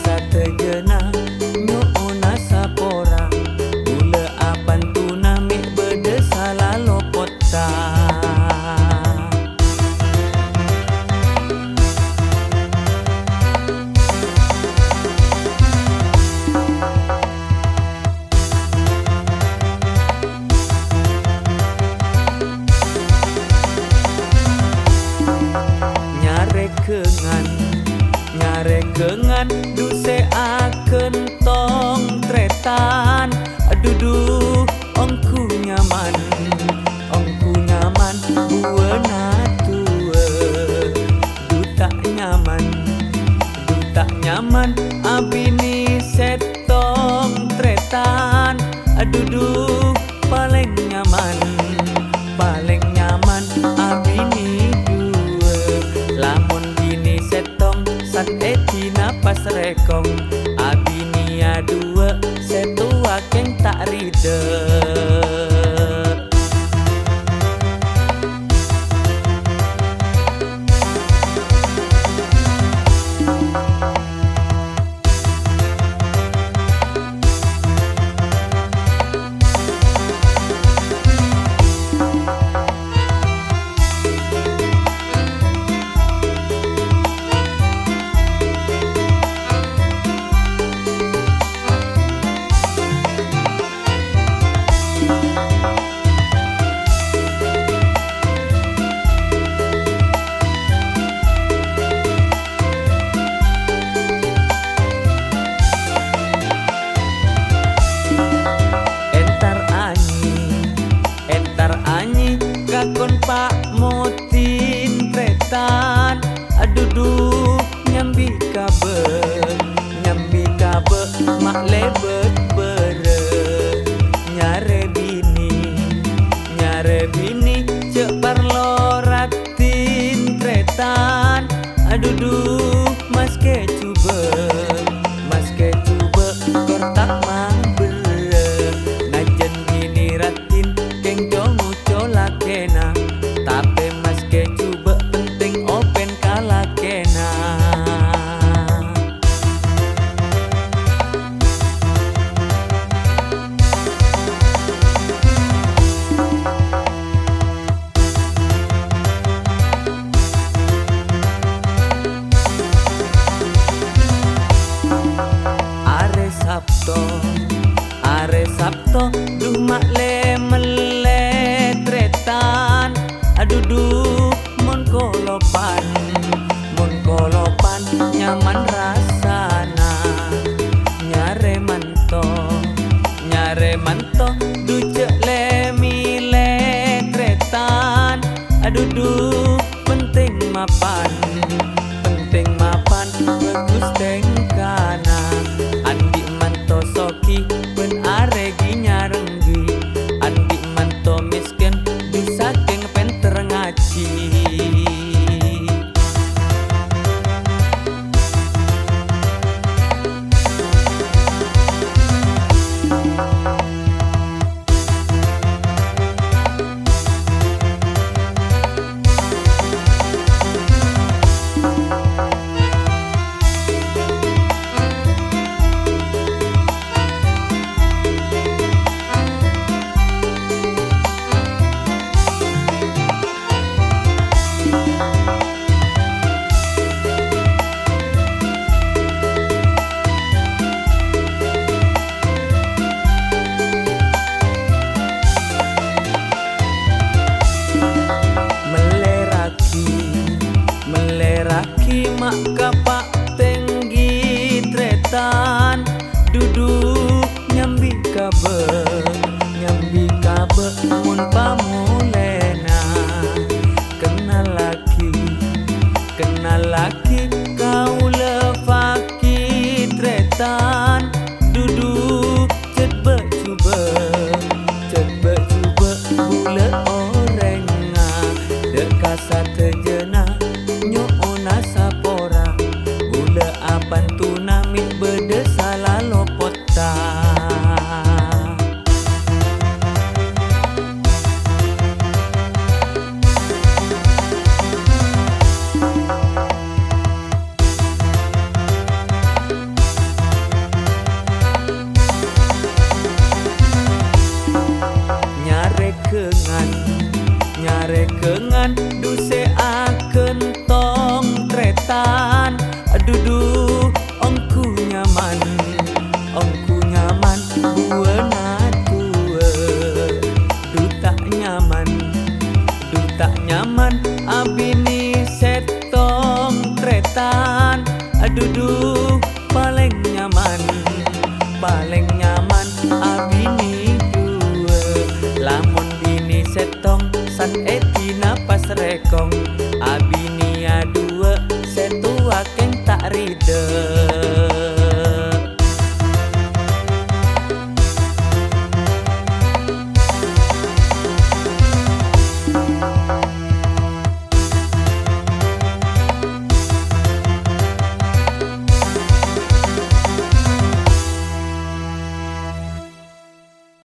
kasa tejena nyuuna sapora gula apan tunami bede salah lopota. Nyarekengan duse aken tong tretan aduduh ongku nyaman buena tua duta nyaman abini setong tretan aduduh paling nyaman abini dua lamun bini setong sat eti napas rekong abinia dua setua keng tak ride. Kakon pak motin tretan aduduh nyambi kabe mak lebet bere nyare bini cek parloratin tretan aduduh maske coba kortak mang bere najen bini ratin keng jongu colakena tapi maske coba penting open kalakena. Are Sabto duh mak le mele tretan aduduh mon kolopan nyaman rasana nyare manto duh cek le mile tretan aduduh penting mapan bagus tengkana andi manto soki pen aregi nyarenggi andi manto miskin bisa keng penter ngaci. Meleraki mak kapak tenggi tretan duduk nyambi kabe mun pamulena kenal laki kau lefaki tretan duduk cet becuba bule orenga dekasa tejena nyuuna sapora gula apan tunami bede salah lopota. Aduh, paling nyaman abini dua. Lamun bini setong san etina pas rekong. Abini dua setua keng tak ride.